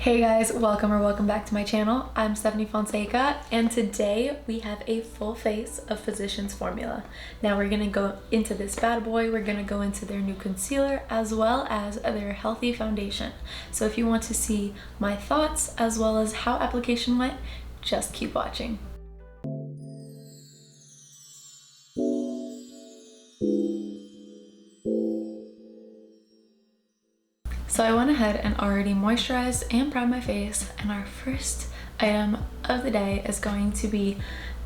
Hey guys, welcome back to my channel. I'm Stephanie Fonseca, and today we have a full face of Physicians Formula. Now we're gonna go into this bad boy. We're gonna go into their new concealer as well as their healthy foundation. So if you want to see my thoughts as well as how application went, just keep watching. So I went ahead and already moisturized and primed my face, and our first item of the day is going to be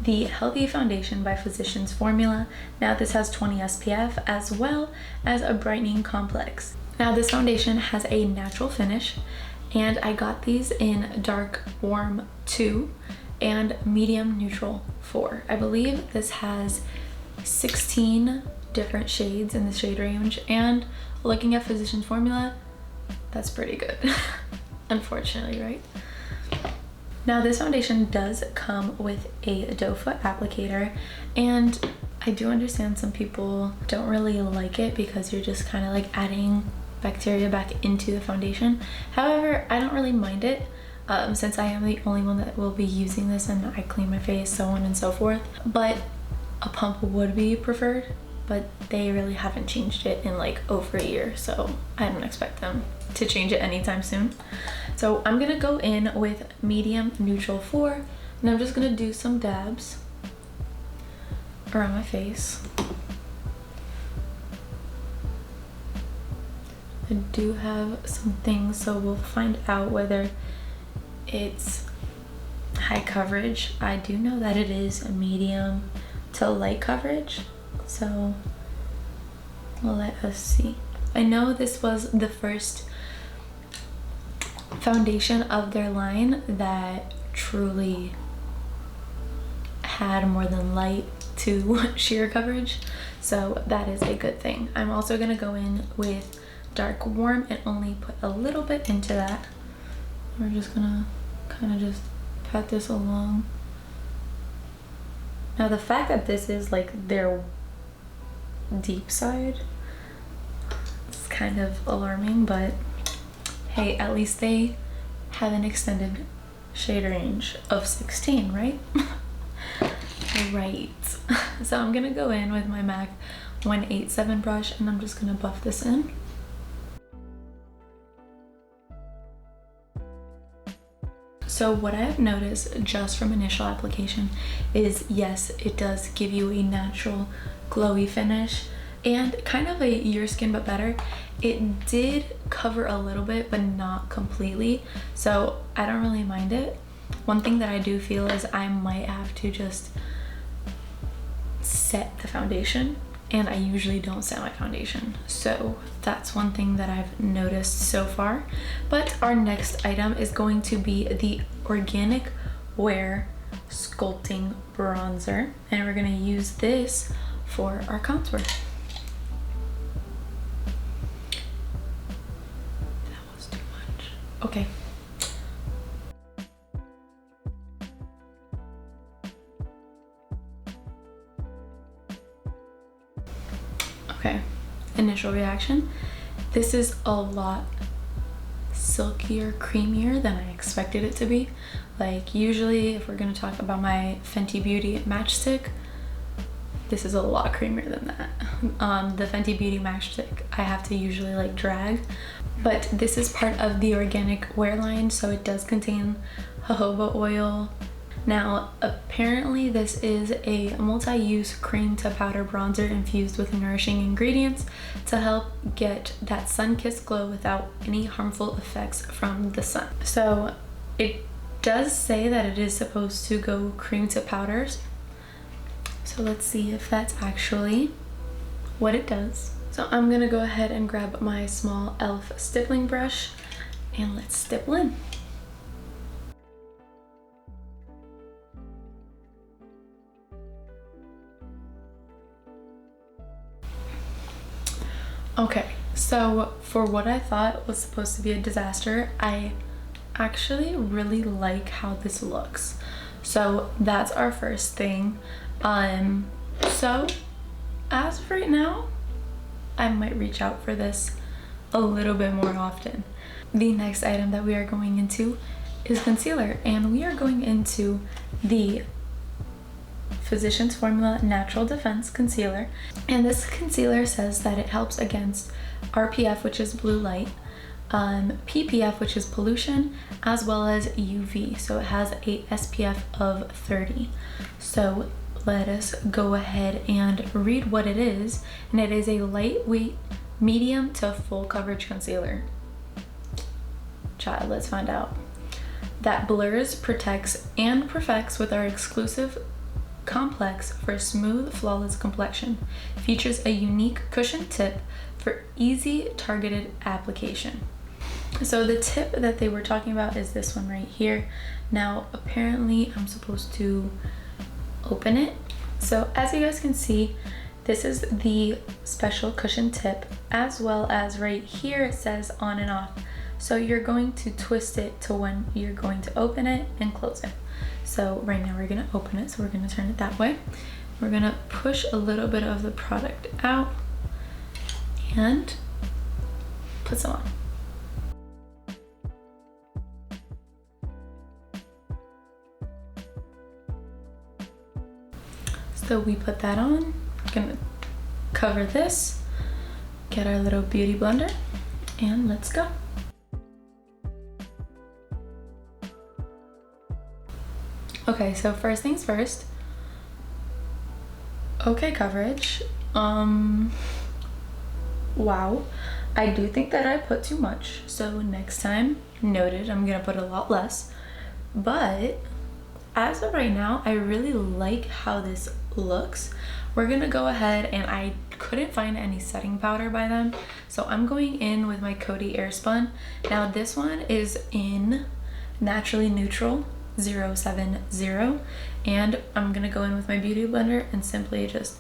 the Healthy Foundation by Physicians Formula. Now this has 20 SPF as well as a brightening complex. Now this foundation has a natural finish, and I got these in dark warm 2 and medium neutral 4. I believe this has 16 different shades in the shade range, and looking at Physicians Formula, that's pretty good. Unfortunately, right? Now this foundation does come with a doe foot applicator, and I do understand some people don't really like it because you're just kind of like adding bacteria back into the foundation. However, I don't really mind it since I am the only one that will be using this and I clean my face, so on and so forth. But a pump would be preferred, but they really haven't changed it in like over a year, so I don't expect them to change it anytime soon. So I'm gonna go in with medium neutral 4, and I'm just gonna do some dabs around my face. I do have some things, so we'll find out whether it's high coverage. I do know that it is a medium to light coverage, so let us see. I know this was the first foundation of their line that truly had more than light to sheer coverage, so that is a good thing. I'm also gonna go in with dark warm and only put a little bit into that. We're just gonna kind of just pat this along. Now the fact that this is like their deep side, it's kind of alarming, but hey, at least they have an extended shade range of 16, right? Right. So I'm gonna go in with my MAC 187 brush, and I'm just gonna buff this in. So what I have noticed just from initial application is, yes, it does give you a natural glowy finish and kind of a your skin but better. It did cover a little bit but not completely, so I don't really mind it. One thing that I do feel is I might have to just set the foundation, and I usually don't set my foundation, so that's one thing that I've noticed so far. But our next item is going to be the Organic Wear Sculpting Bronzer, and we're going to use this for our contour. That was too much. Okay. Okay, initial reaction. This is a lot silkier, creamier than I expected it to be. Like usually if we're gonna talk about my Fenty Beauty matchstick, this is a lot creamier than that. The Fenty Beauty matchstick I have to usually like drag, but this is part of the Organic Wear line, so it does contain jojoba oil. Now, apparently this is a multi-use cream to powder bronzer infused with nourishing ingredients to help get that sun-kissed glow without any harmful effects from the sun. So it does say that it is supposed to go cream to powders. So let's see if that's actually what it does. So I'm gonna go ahead and grab my small e.l.f. stippling brush and let's stipple in. Okay, so for what I thought was supposed to be a disaster, I actually really like how this looks. So that's our first thing. So as of right now, I might reach out for this a little bit more often. The next item that we are going into is concealer, and we are going into the Physicians Formula Natural Defense Concealer. And this concealer says that it helps against RPF, which is blue light, PPF, which is pollution, as well as UV. So it has a SPF of 30. So let us go ahead and read what it is. And it is a lightweight, medium to full coverage concealer. Child, let's find out. That blurs, protects, and perfects with our exclusive complex for smooth, flawless complexion. Features a unique cushion tip for easy targeted application. So the tip that they were talking about is this one right here. Now apparently I'm supposed to open it. So as you guys can see, this is the special cushion tip, as well as right here it says on and off. So you're going to twist it to when you're going to open it and close it. So right now we're gonna open it, so we're gonna turn it that way. We're gonna push a little bit of the product out and put some on. So we put that on. I'm gonna cover this, get our little beauty blender, and let's go. Okay, so first things first. Okay, coverage. Wow. I do think that I put too much. So next time, noted, I'm gonna put a lot less. But as of right now, I really like how this looks. We're gonna go ahead, and I couldn't find any setting powder by them. So I'm going in with my Coty Airspun. Now this one is in Naturally Neutral 070, and I'm gonna go in with my beauty blender and simply just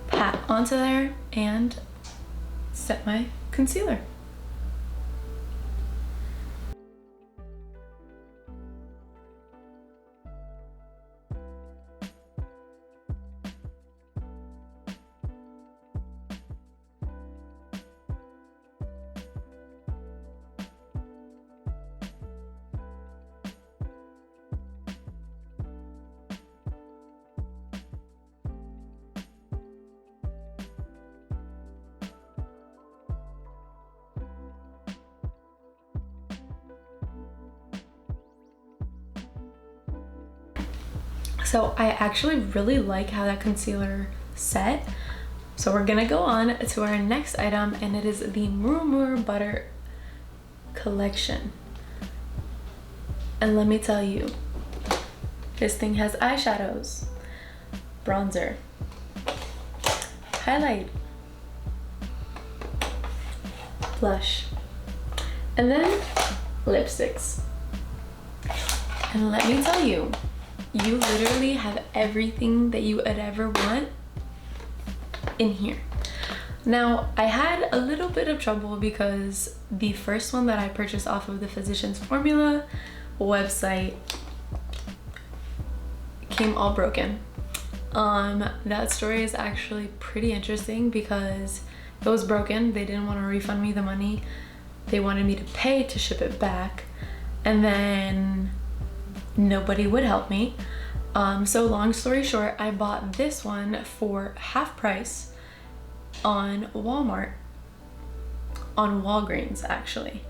pat onto there and set my concealer. So I actually really like how that concealer set. So we're gonna go on to our next item, and it is the MURUMURU Butter Collection. And let me tell you, this thing has eyeshadows, bronzer, highlight, blush, and then lipsticks. And let me tell you, you literally have everything that you would ever want in here. Now, I had a little bit of trouble because the first one that I purchased off of the Physicians Formula website came all broken. That story is actually pretty interesting because it was broken. They didn't want to refund me the money. They wanted me to pay to ship it back, and then nobody would help me. So long story short, I bought this one for half price on Walmart, on Walgreens actually,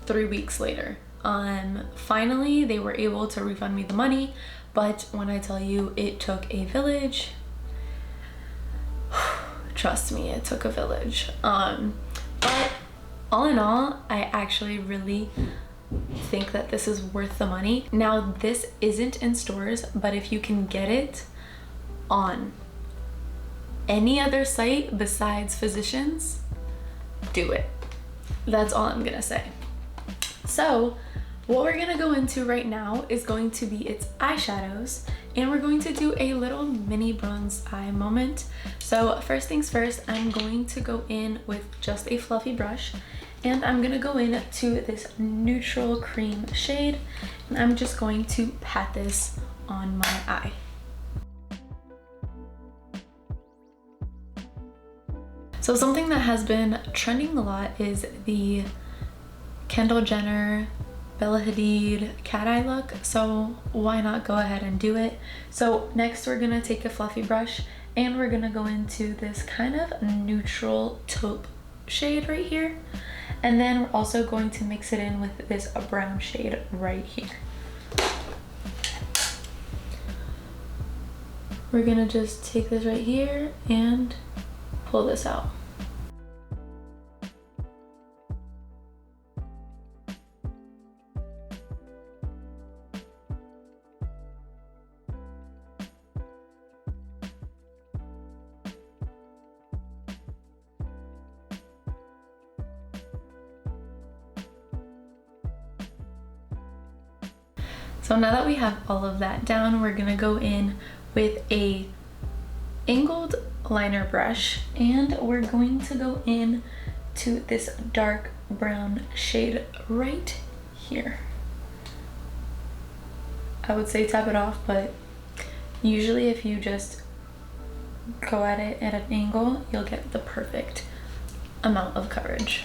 3 weeks later. Finally, they were able to refund me the money, but when I tell you it took a village, trust me, it took a village. But all in all, I actually really think that this is worth the money. Now, this isn't in stores, but if you can get it on any other site besides Physicians, do it. That's all I'm gonna say. So what we're gonna go into right now is going to be its eyeshadows, and we're going to do a little mini bronze eye moment. So first things first, I'm going to go in with just a fluffy brush, and I'm gonna go in to this neutral cream shade, and I'm just going to pat this on my eye. So something that has been trending a lot is the Kendall Jenner, Bella Hadid cat eye look, so why not go ahead and do it. So next we're gonna take a fluffy brush and we're gonna go into this kind of neutral taupe shade right here, and then we're also going to mix it in with this brown shade right here. We're gonna just take this right here and pull this out. So now that we have all of that down, we're gonna go in with a angled liner brush and we're going to go in to this dark brown shade right here. I would say tap it off, but usually if you just go at it at an angle, you'll get the perfect amount of coverage.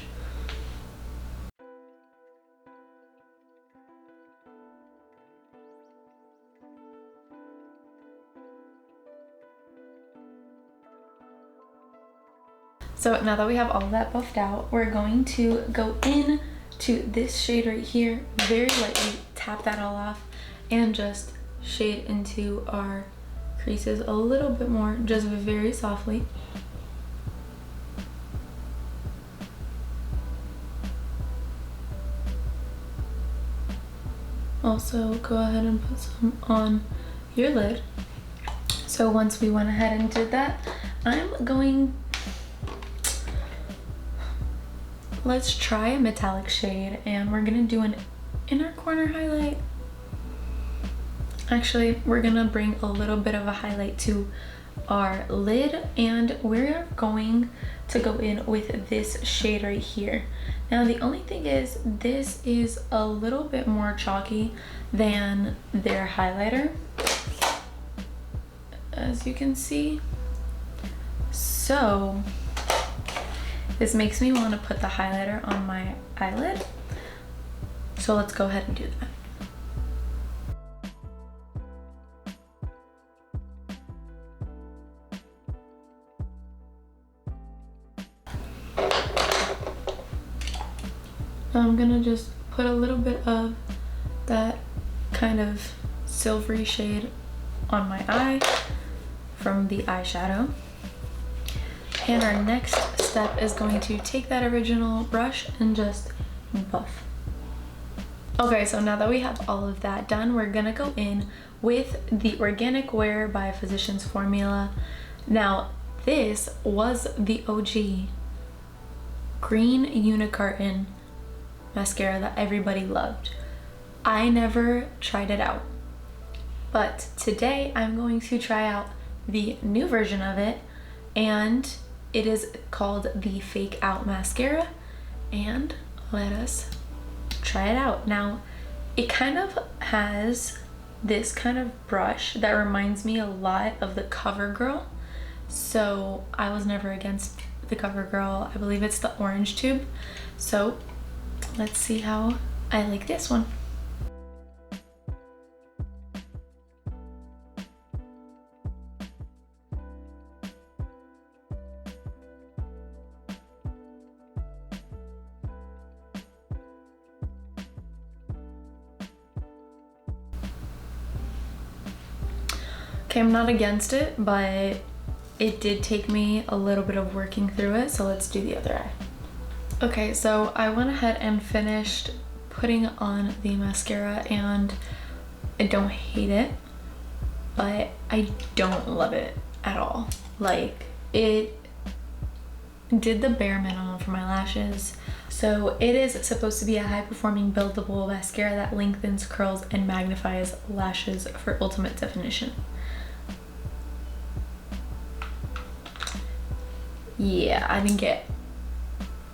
So now that we have all of that buffed out, we're going to go in to this shade right here, very lightly tap that all off and just shade into our creases a little bit more, just very softly. Also go ahead and put some on your lid. So once we went ahead and did that, let's try a metallic shade and we're gonna do an inner corner highlight. Actually, we're gonna bring a little bit of a highlight to our lid and we're going to go in with this shade right here. Now the only thing is this is a little bit more chalky than their highlighter, as you can see. So this makes me want to put the highlighter on my eyelid. So let's go ahead and do that. Now I'm gonna just put a little bit of that kind of silvery shade on my eye from the eyeshadow. And our next step is going to take that original brush and just buff. Okay, so now that we have all of that done, we're gonna go in with the Organic Wear by Physicians Formula. Now, this was the OG green unicorn mascara that everybody loved. I never tried it out, but today I'm going to try out the new version of it, and it is called the Fake Out Mascara, and let us try it out. Now, it kind of has this kind of brush that reminds me a lot of the CoverGirl, so I was never against the CoverGirl. I believe it's the orange tube, so let's see how I like this one. Okay, I'm not against it, but it did take me a little bit of working through it, so let's do the other eye. Okay, so I went ahead and finished putting on the mascara, and I don't hate it, but I don't love it at all. Like, it did the bare minimum for my lashes. So it is supposed to be a high-performing buildable mascara that lengthens, curls, and magnifies lashes for ultimate definition. Yeah, I didn't get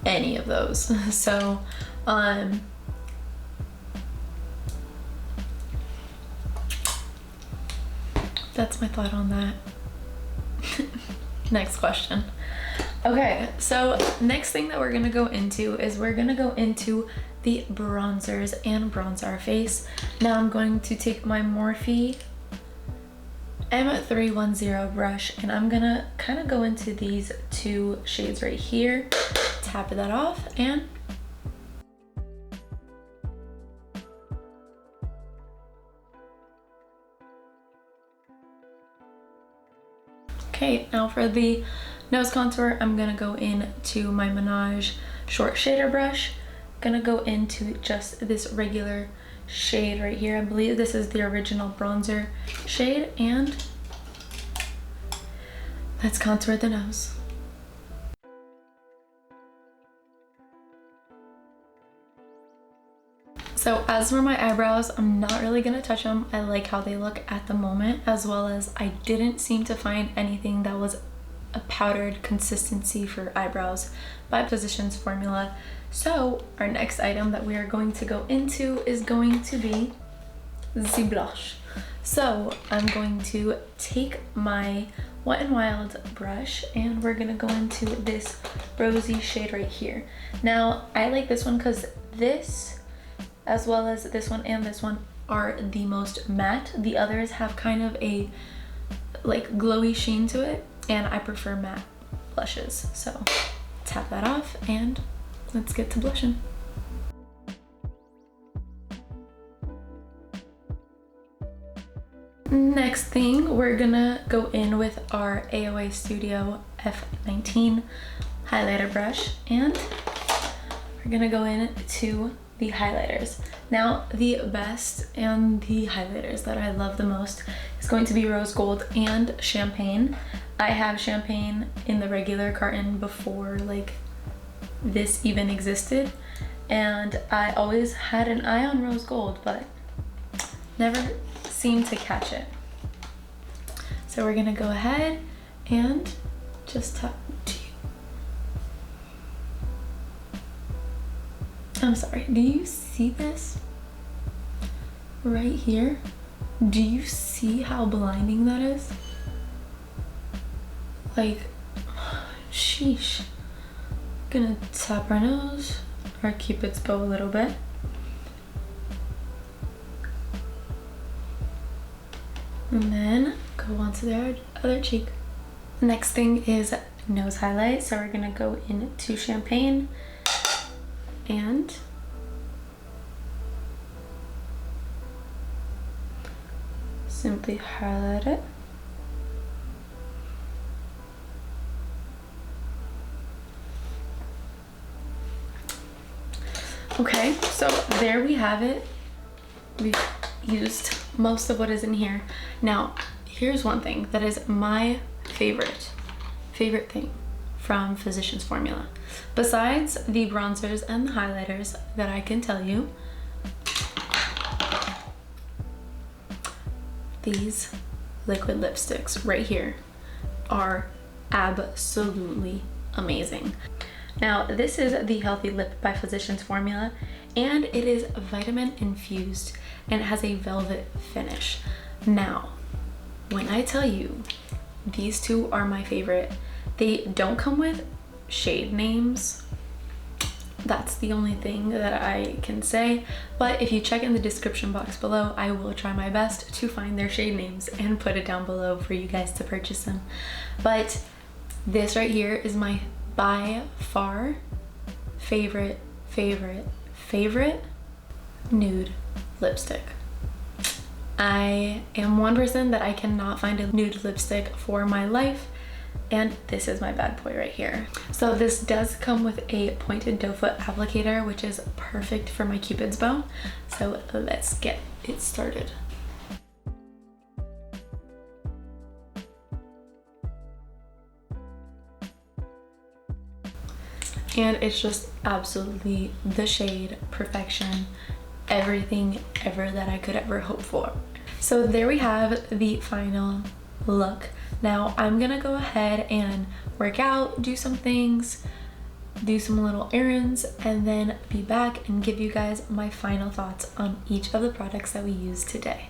any of those. So that's my thought on that. Next question. Okay, so next thing that we're gonna go into is we're gonna go into the bronzers and bronze our face. Now I'm going to take my Morphe M310 brush and I'm gonna kind of go into these two shades right here, tap that off, and okay, now for the nose contour, I'm gonna go into my Menage short shader brush. Gonna go into just this regular shade right here. I believe this is the original bronzer shade, and let's contour the nose. So as for my eyebrows, I'm not really gonna touch them. I like how they look at the moment, as well as I didn't seem to find anything that was a powdered consistency for eyebrows by Physicians Formula. So our next item that we are going to go into is going to be the blush. So I'm going to take my Wet n Wild brush and we're gonna go into this rosy shade right here. Now I like this one because this, as well as this one and this one, are the most matte. The others have kind of a like glowy sheen to it, and I prefer matte blushes. So tap that off and let's get to blushing. Next thing, we're gonna go in with our AOA Studio F19 highlighter brush, and we're gonna go in to the highlighters. Now, the best and the highlighters that I love the most is going to be Rose Gold and Champagne. I have Champagne in the regular carton before like this even existed, and I always had an eye on Rose Gold, but never seemed to catch it. So we're gonna go ahead and just tap. I'm sorry, do you see this right here? Do you see how blinding that is? Like, sheesh. Gonna tap our nose, our Cupid's bow a little bit. And then go onto the other cheek. Next thing is nose highlight. So we're gonna go into Champagne and simply highlight it. Okay, so there we have it. We've used most of what is in here. Now, here's one thing that is my favorite thing from Physicians Formula. Besides the bronzers and the highlighters that I can tell you, these liquid lipsticks right here are absolutely amazing. Now, this is the Healthy Lip by Physicians Formula, and it is vitamin infused and it has a velvet finish. Now, when I tell you these two are my favorite, they don't come with shade names. That's the only thing that I can say, but if you check in the description box below, I will try my best to find their shade names and put it down below for you guys to purchase them. But this right here is my by far favorite nude lipstick. I am one person that I cannot find a nude lipstick for my life, and this is my bad boy right here. So this does come with a pointed doe foot applicator, which is perfect for my Cupid's bow. So let's get it started. And it's just absolutely the shade, perfection, everything ever that I could ever hope for. So there we have the final look. Now I'm gonna go ahead and work out, do some things, do some little errands, and then be back and give you guys my final thoughts on each of the products that we used today.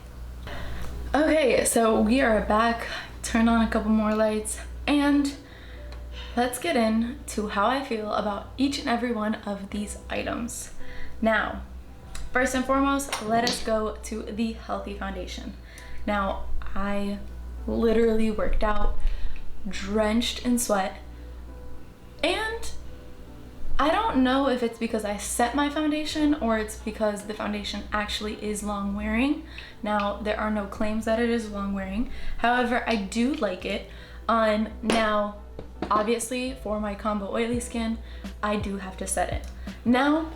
Okay, so we are back, turn on a couple more lights, and let's get into how I feel about each and every one of these items. Now, first and foremost, let us go to the healthy foundation. Now, I literally worked out, drenched in sweat, and I don't know if it's because I set my foundation or it's because the foundation actually is long wearing. Now, there are no claims that it is long wearing. However, I do like it. Now, obviously, for my combo oily skin, I do have to set it. Now,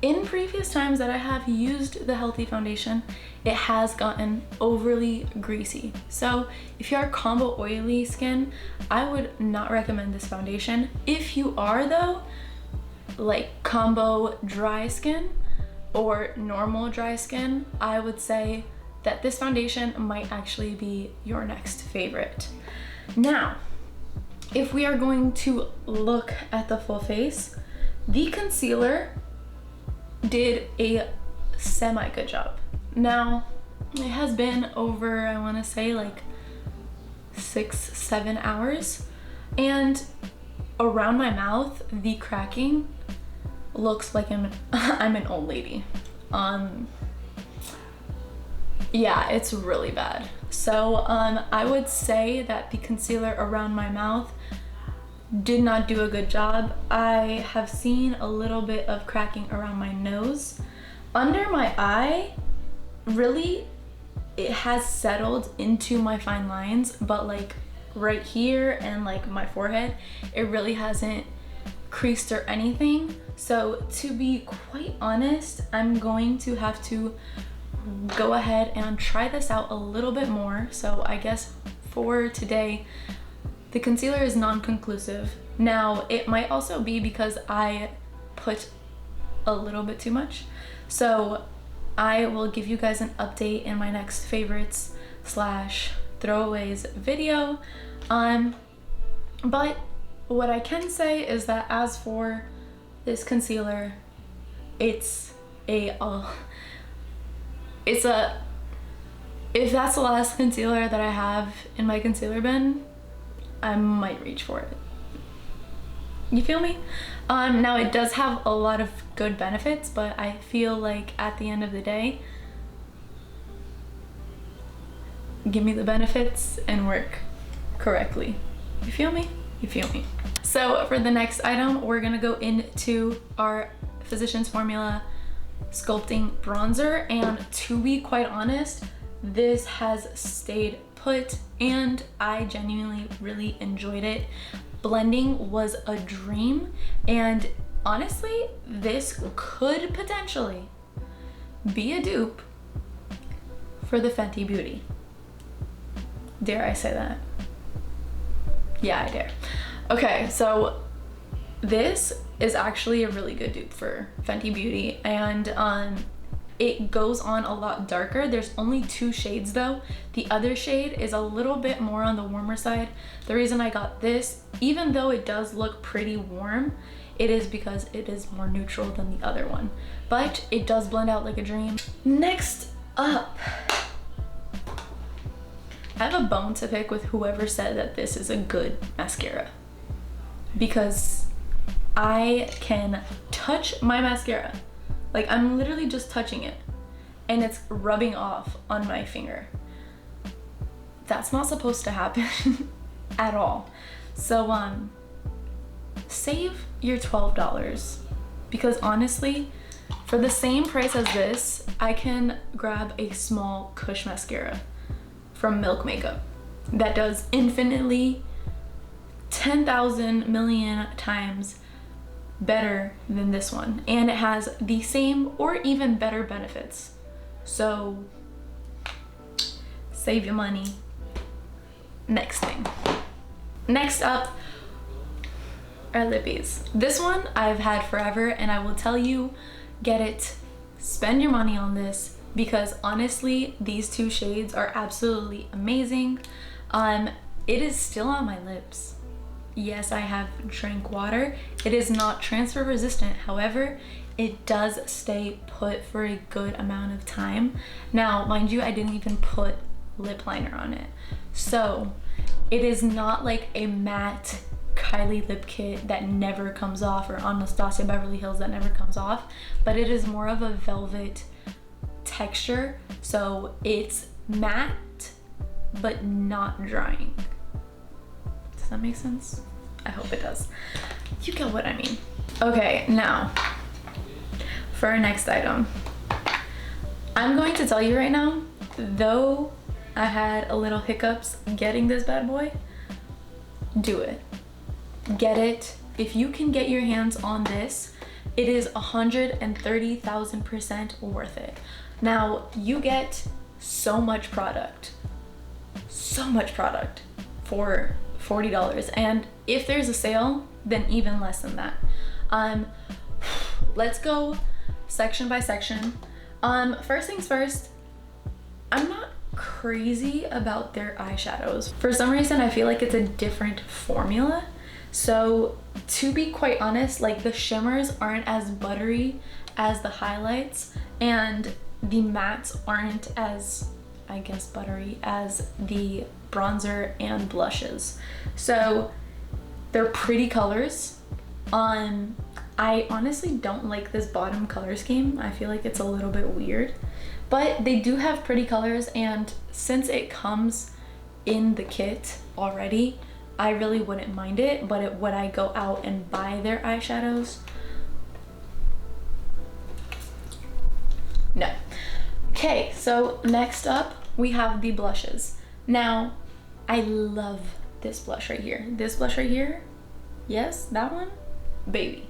in previous times that I have used the healthy foundation, it has gotten overly greasy. So if you are combo oily skin, I would not recommend this foundation. If you are though, like combo dry skin or normal dry skin, I would say that this foundation might actually be your next favorite. Now, if we are going to look at the full face, the concealer did a semi good job. Now, it has been over, I want to say like 6-7 hours, and around my mouth, the cracking looks like I'm an old lady. Yeah, it's really bad. So I would say that the concealer around my mouth did not do a good job. I have seen a little bit of cracking around my nose. Under my eye, really, it has settled into my fine lines, but like right here and like my forehead, it really hasn't creased or anything. So to be quite honest, I'm going to have to go ahead and try this out a little bit more. So I guess for today, the concealer is non-conclusive. Now, it might also be because I put a little bit too much. So I will give you guys an update in my next favorites / throwaways video. But what I can say is that as for this concealer, if that's the last concealer that I have in my concealer bin, I might reach for it. You feel me? Now it does have a lot of good benefits, but I feel like at the end of the day, give me the benefits and work correctly. You feel me? You feel me? So for the next item, we're gonna go into our Physicians Formula Sculpting Bronzer, and to be quite honest, this has stayed put and I genuinely really enjoyed it. Blending was a dream, and honestly, this could potentially be a dupe for the Fenty Beauty. Dare I say that? Yeah, I dare. Okay, so this is actually a really good dupe for Fenty Beauty, and it goes on a lot darker. There's only 2 shades though. The other shade is a little bit more on the warmer side. The reason I got this, even though it does look pretty warm, it is because it is more neutral than the other one. But it does blend out like a dream. Next up, I have a bone to pick with whoever said that this is a good mascara, because I can touch my mascara. Like, I'm literally just touching it and it's rubbing off on my finger. That's not supposed to happen at all. So save your $12, because honestly, for the same price as this, I can grab a small Kush mascara from Milk Makeup that does infinitely 10,000 million times better than this one, and it has the same or even better benefits. So save your money. Next thing. Next up are lippies. This one I've had forever, and I will tell you, get it, spend your money on this, because honestly, these 2 shades are absolutely amazing. It is still on my lips. Yes, I have drank water. It is not transfer resistant. However, it does stay put for a good amount of time. Now, mind you, I didn't even put lip liner on it. So it is not like a matte Kylie lip kit that never comes off, or Anastasia Beverly Hills that never comes off, but it is more of a velvet texture, so it's matte but not drying. Does that make sense? I hope it does. You get what I mean. Okay, now for our next item. I'm going to tell you right now, though I had a little hiccups getting this bad boy, do it. Get it. If you can get your hands on this, it is 130,000% worth it. Now, you get so much product for $40, and if there's a sale, then even less than that. Let's go section by section. First things first, I'm not crazy about their eyeshadows. For some reason, I feel like it's a different formula. So to be quite honest, like the shimmers aren't as buttery as the highlights, and the mattes aren't as, I guess, buttery as the bronzer and blushes. So they're pretty colors. I honestly don't like this bottom color scheme. I feel like it's a little bit weird, but they do have pretty colors, and since it comes in the kit already, I really wouldn't mind it. But would I go out and buy their eyeshadows? No. Okay, so next up we have the blushes. Now, I love this blush right here. This blush right here, yes, that one, baby.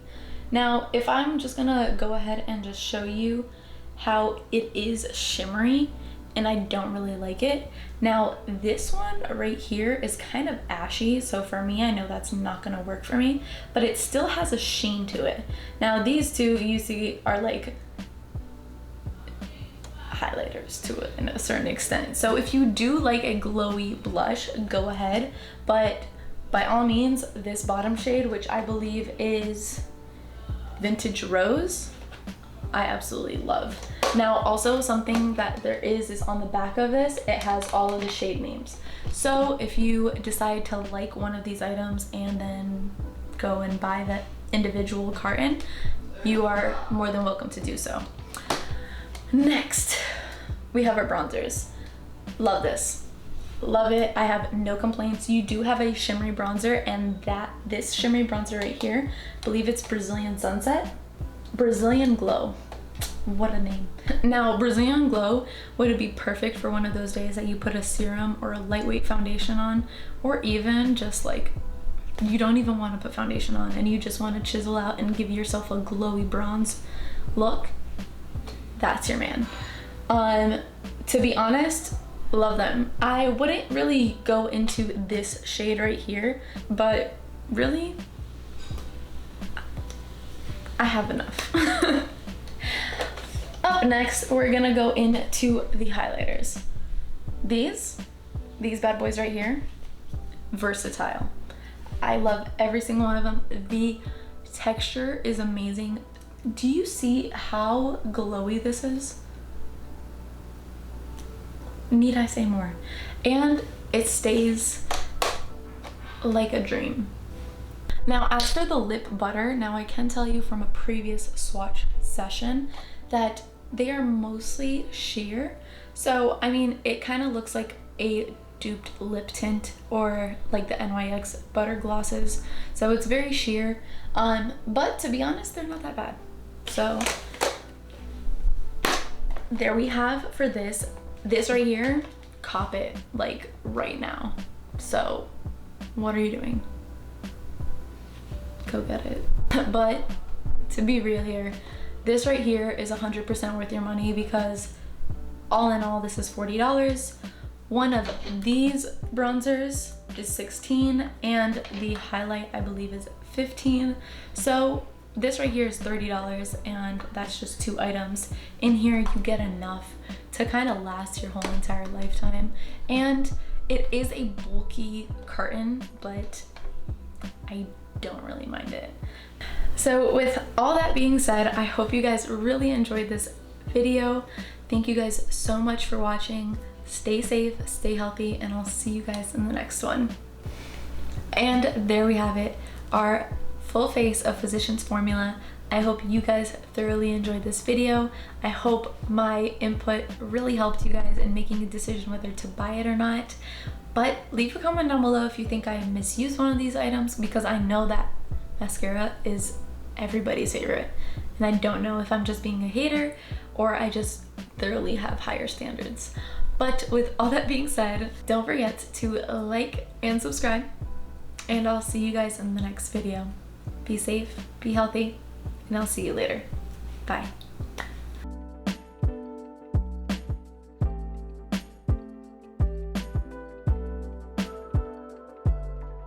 Now, if I'm just gonna go ahead and just show you how it is shimmery, and I don't really like it. Now, this one right here is kind of ashy, so for me, I know that's not gonna work for me, but it still has a sheen to it. Now, these two you see are like highlighters to it in a certain extent. So if you do like a glowy blush, go ahead, but by all means, this bottom shade, which I believe is Vintage Rose, I absolutely love. Now, also something that there is on the back of this, it has all of the shade names. So if you decide to like one of these items and then go and buy that individual carton, you are more than welcome to do so. Next, we have our bronzers. Love this. Love it. I have no complaints. You do have a shimmery bronzer, and this shimmery bronzer right here, I believe it's Brazilian Sunset. Brazilian Glow. What a name. Now, Brazilian Glow would be perfect for one of those days that you put a serum or a lightweight foundation on, or even just like you don't even want to put foundation on and you just want to chisel out and give yourself a glowy bronze look. That's your man. To be honest, love them. I wouldn't really go into this shade right here, but really, I have enough. Up next, we're gonna go into the highlighters. These bad boys right here, versatile. I love every single one of them. The texture is amazing. Do you see how glowy this is? Need I say more? And it stays like a dream. Now, as for the lip butter, now I can tell you from a previous swatch session that they are mostly sheer. So, I mean, it kind of looks like a duped lip tint or like the NYX butter glosses. So it's very sheer, but to be honest, they're not that bad. So there we have for this right here. Cop it like right now. So what are you doing? Go get it. But to be real here, this right here is 100% worth your money, because all in all, this is $40. One of these bronzers is $16, and the highlight I believe is $15. So this right here is $30, and that's just 2 items. In here you get enough to kind of last your whole entire lifetime, and it is a bulky carton, but I don't really mind it. So with all that being said, I hope you guys really enjoyed this video. Thank you guys so much for watching. Stay safe, stay healthy, and I'll see you guys in the next one. And there we have it, our full face of Physicians Formula. I hope you guys thoroughly enjoyed this video. I hope my input really helped you guys in making a decision whether to buy it or not. But leave a comment down below if you think I misused one of these items, because I know that mascara is everybody's favorite. And I don't know if I'm just being a hater or I just thoroughly have higher standards. But with all that being said, don't forget to like and subscribe, and I'll see you guys in the next video. Be safe, be healthy, and I'll see you later. Bye.